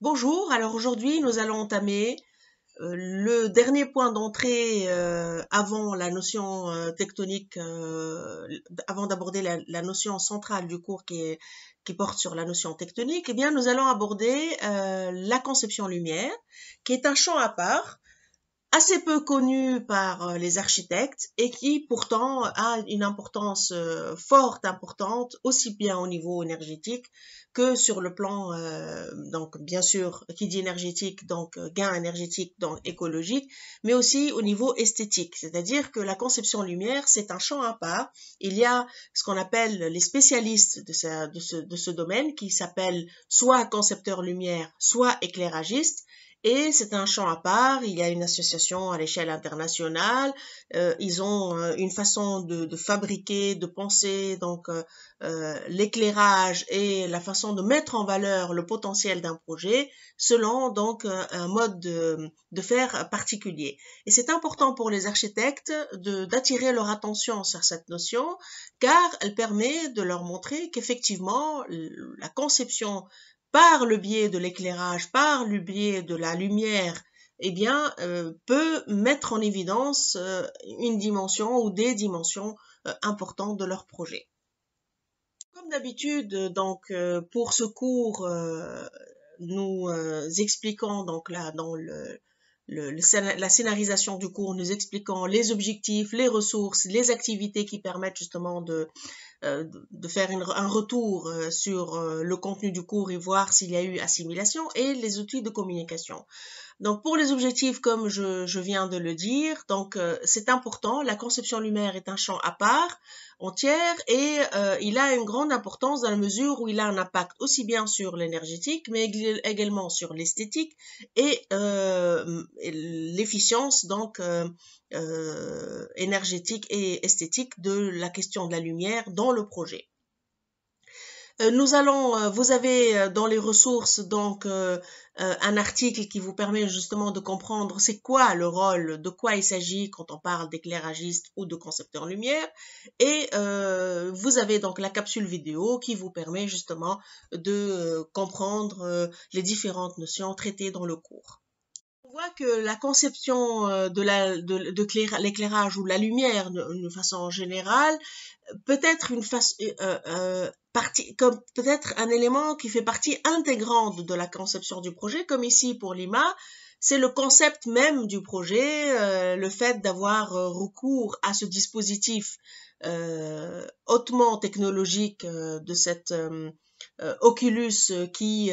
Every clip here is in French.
Bonjour, alors aujourd'hui nous allons entamer le dernier point d'entrée avant la notion tectonique, avant d'aborder la notion centrale du cours qui porte sur la notion tectonique. Eh bien, nous allons aborder la conception lumière, qui est un champ à part, assez peu connu par les architectes et qui pourtant a une importance forte, importante, aussi bien au niveau énergétique que sur le plan, donc bien sûr, qui dit énergétique, donc gain énergétique, donc écologique, mais aussi au niveau esthétique. C'est-à-dire que la conception lumière, c'est un champ à part. Il y a ce qu'on appelle les spécialistes de ce domaine qui s'appellent soit concepteurs lumière, soit éclairagistes. Et c'est un champ à part, il y a une association à l'échelle internationale, ils ont une façon de fabriquer, de penser donc l'éclairage et la façon de mettre en valeur le potentiel d'un projet selon donc un mode de faire particulier. Et c'est important pour les architectes d'attirer leur attention sur cette notion car elle permet de leur montrer qu'effectivement la conception par le biais de l'éclairage, par le biais de la lumière, eh bien, peut mettre en évidence une dimension ou des dimensions importantes de leur projet. Comme d'habitude, donc, pour ce cours, nous expliquons donc là dans la scénarisation du cours, nous expliquons les objectifs, les ressources, les activités qui permettent justement de faire un retour sur le contenu du cours et voir s'il y a eu assimilation et les outils de communication. Donc pour les objectifs, comme je viens de le dire, donc c'est important, la conception lumière est un champ à part, entière, et il a une grande importance dans la mesure où il a un impact aussi bien sur l'énergétique, mais également sur l'esthétique et l'efficience donc énergétique et esthétique de la question de la lumière dans le projet. Vous avez dans les ressources donc un article qui vous permet justement de comprendre c'est quoi le rôle, de quoi il s'agit quand on parle d'éclairagiste ou de concepteur lumière, et vous avez donc la capsule vidéo qui vous permet justement de comprendre les différentes notions traitées dans le cours. On voit que la conception de l'éclairage ou la lumière de façon générale peut être comme peut-être un élément qui fait partie intégrante de la conception du projet, comme ici pour l'IMA, c'est le concept même du projet, le fait d'avoir recours à ce dispositif hautement technologique de cette Oculus qui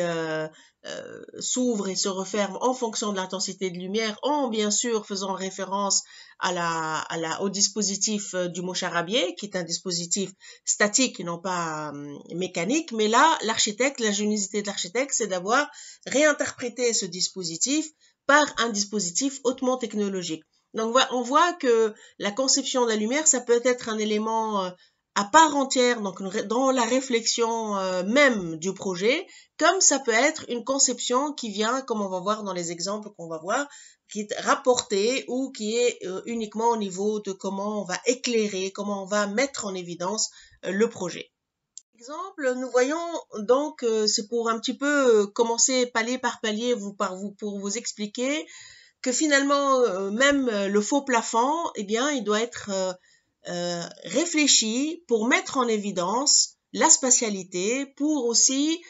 s'ouvre et se referme en fonction de l'intensité de lumière, en bien sûr faisant référence au dispositif du Mocharabieh, qui est un dispositif statique et non pas mécanique. Mais là, l'ingéniosité de l'architecte, c'est d'avoir réinterprété ce dispositif par un dispositif hautement technologique. Donc on voit que la conception de la lumière, ça peut être un élément à part entière, donc dans la réflexion même du projet, comme ça peut être une conception qui vient, comme on va voir dans les exemples qu'on va voir, qui est rapportée ou qui est uniquement au niveau de comment on va éclairer, comment on va mettre en évidence le projet. Exemple, nous voyons donc, c'est pour un petit peu commencer palier par palier pour vous expliquer que finalement, même le faux plafond, eh bien, il doit être réfléchi pour mettre en évidence la spatialité, pour aussi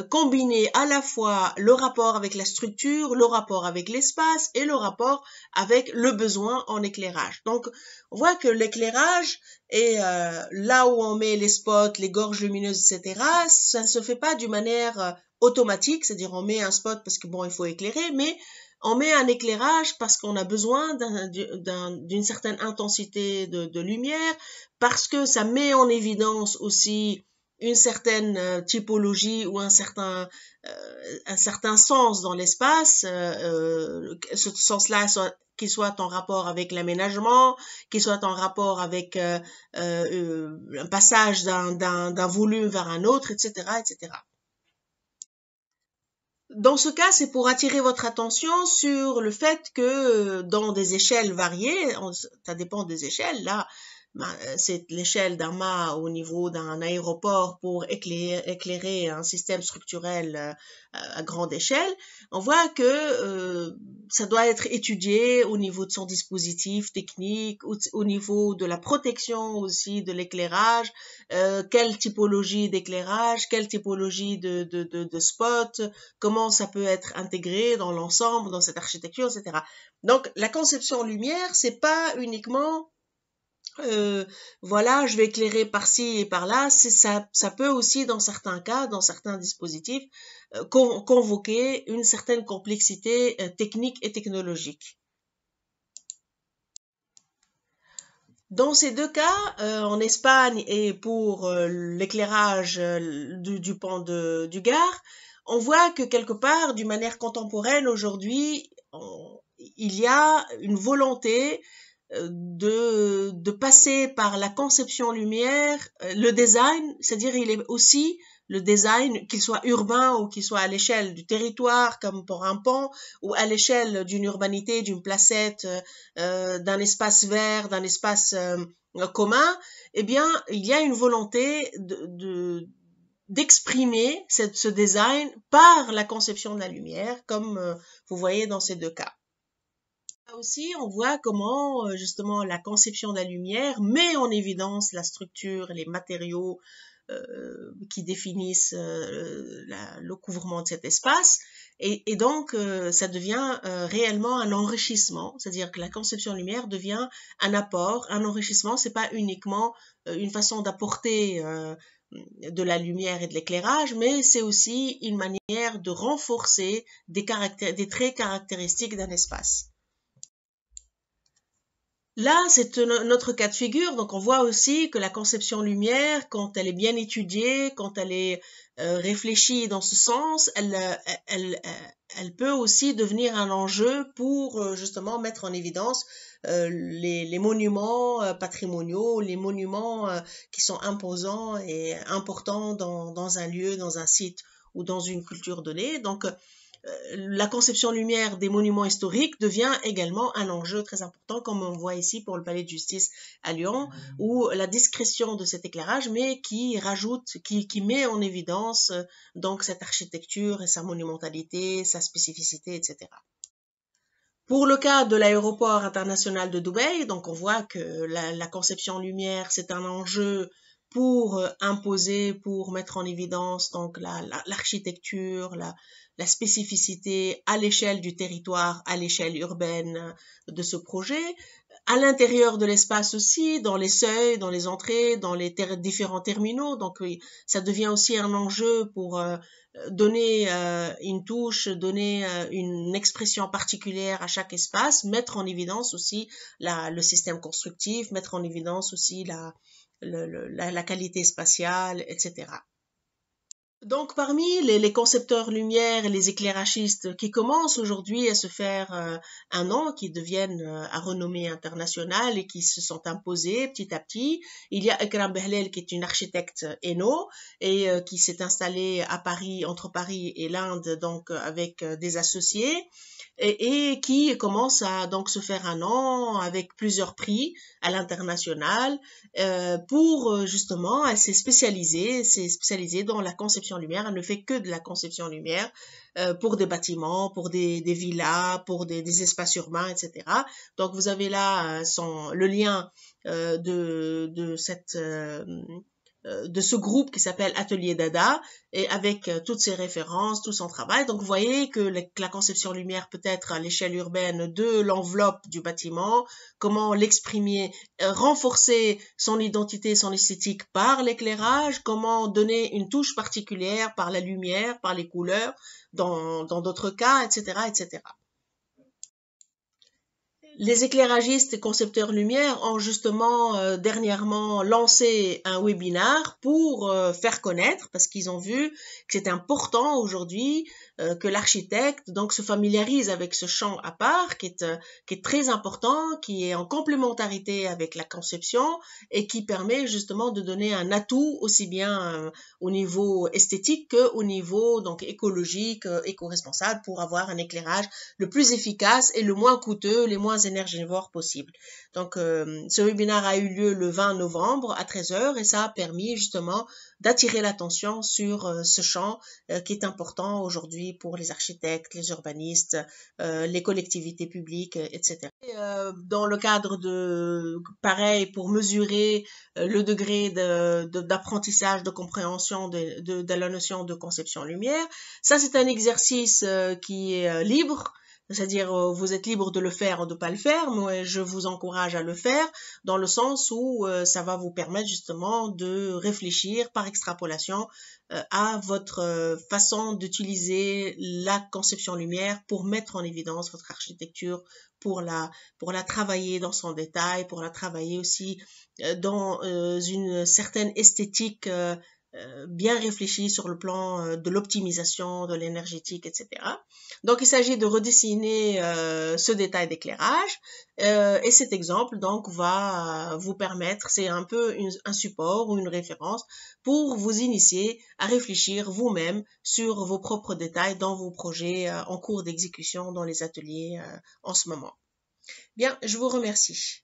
combiner à la fois le rapport avec la structure, le rapport avec l'espace et le rapport avec le besoin en éclairage. Donc, on voit que l'éclairage est là où on met les spots, les gorges lumineuses, etc. Ça ne se fait pas d'une manière automatique, c'est-à-dire on met un spot parce que bon, il faut éclairer, mais on met un éclairage parce qu'on a besoin d'une certaine intensité de lumière, parce que ça met en évidence aussi une certaine typologie ou un certain sens dans l'espace, ce sens-là qu'il soit en rapport avec l'aménagement, qu'il soit en rapport avec un passage d'un volume vers un autre, etc., etc. Dans ce cas, c'est pour attirer votre attention sur le fait que dans des échelles variées, ça dépend des échelles, là, c'est l'échelle d'un mât au niveau d'un aéroport pour éclairer un système structurel à grande échelle, on voit que ça doit être étudié au niveau de son dispositif technique, au niveau de la protection aussi de l'éclairage, quelle typologie d'éclairage, quelle typologie de spot, comment ça peut être intégré dans l'ensemble, dans cette architecture, etc. Donc la conception lumière, c'est pas uniquement voilà, je vais éclairer par-ci et par-là. Ça peut aussi, dans certains cas, dans certains dispositifs, convoquer une certaine complexité technique et technologique. Dans ces deux cas, en Espagne et pour l'éclairage du pont du Gard, on voit que quelque part, d'une manière contemporaine aujourd'hui, il y a une volonté de passer par la conception lumière, le design, c'est-à-dire il est aussi le design, qu'il soit urbain ou qu'il soit à l'échelle du territoire, comme pour un pont, ou à l'échelle d'une urbanité, d'une placette, d'un espace vert, d'un espace commun, eh bien, il y a une volonté d'exprimer ce design par la conception de la lumière, comme vous voyez dans ces deux cas. Aussi, on voit comment justement la conception de la lumière met en évidence la structure, les matériaux qui définissent le couvrement de cet espace. Et donc, ça devient réellement un enrichissement, c'est-à-dire que la conception lumière devient un apport, un enrichissement. C'est pas uniquement une façon d'apporter de la lumière et de l'éclairage, mais c'est aussi une manière de renforcer des traits caractéristiques d'un espace. Là, c'est notre cas de figure. Donc, on voit aussi que la conception lumière, quand elle est bien étudiée, quand elle est réfléchie dans ce sens, elle peut aussi devenir un enjeu pour justement mettre en évidence les monuments patrimoniaux, les monuments qui sont imposants et importants dans un lieu, dans un site ou dans une culture donnée. Donc, la conception lumière des monuments historiques devient également un enjeu très important, comme on voit ici pour le palais de justice à Lyon, où la discrétion de cet éclairage, mais qui met en évidence donc cette architecture et sa monumentalité, sa spécificité, etc. Pour le cas de l'aéroport international de Dubaï, donc on voit que la conception lumière, c'est un enjeu pour imposer, pour mettre en évidence donc l'architecture, la spécificité à l'échelle du territoire, à l'échelle urbaine de ce projet, à l'intérieur de l'espace aussi, dans les seuils, dans les entrées, dans les différents terminaux. Donc oui, ça devient aussi un enjeu pour donner une touche, donner une expression particulière à chaque espace, mettre en évidence aussi le système constructif, mettre en évidence aussi la qualité spatiale, etc. Donc, parmi les concepteurs lumière et les éclairagistes qui commencent aujourd'hui à se faire un nom, qui deviennent à renommée internationale et qui se sont imposés petit à petit, il y a Ekram Behlel qui est une architecte Hainaut et qui s'est installée à Paris, entre Paris et l'Inde, donc avec des associés. Et qui commence à donc se faire un nom avec plusieurs prix à l'international pour justement, elle s'est spécialisée dans la conception lumière. Elle ne fait que de la conception lumière pour des bâtiments, pour des villas, pour des espaces urbains, etc. Donc vous avez là le lien de ce groupe qui s'appelle Atelier Dada et avec toutes ses références, tout son travail. Donc vous voyez que la conception lumière peut être à l'échelle urbaine de l'enveloppe du bâtiment, comment l'exprimer, renforcer son identité, son esthétique par l'éclairage, comment donner une touche particulière par la lumière, par les couleurs, dans d'autres cas, etc., etc. Les éclairagistes et concepteurs lumière ont justement dernièrement lancé un webinaire pour faire connaître, parce qu'ils ont vu que c'est important aujourd'hui que l'architecte donc se familiarise avec ce champ à part qui est très important, qui est en complémentarité avec la conception et qui permet justement de donner un atout aussi bien au niveau esthétique qu'au niveau donc écologique, éco-responsable pour avoir un éclairage le plus efficace et le moins coûteux, les moins énergivores possibles. Donc, ce webinaire a eu lieu le 20 novembre à 13h et ça a permis justement d'attirer l'attention sur ce champ qui est important aujourd'hui pour les architectes, les urbanistes, les collectivités publiques, etc. Et, dans le cadre de, pareil, pour mesurer le degré d'apprentissage, de compréhension de la notion de conception lumière, ça c'est un exercice qui est libre. C'est-à-dire, vous êtes libre de le faire ou de ne pas le faire, mais je vous encourage à le faire dans le sens où ça va vous permettre justement de réfléchir par extrapolation à votre façon d'utiliser la conception lumière pour mettre en évidence votre architecture, pour la travailler dans son détail, pour la travailler aussi dans une certaine esthétique bien réfléchi sur le plan de l'optimisation, de l'énergétique, etc. Donc, il s'agit de redessiner ce détail d'éclairage et cet exemple donc va vous permettre, c'est un peu un support ou une référence pour vous initier à réfléchir vous-même sur vos propres détails dans vos projets en cours d'exécution dans les ateliers en ce moment. Bien, je vous remercie.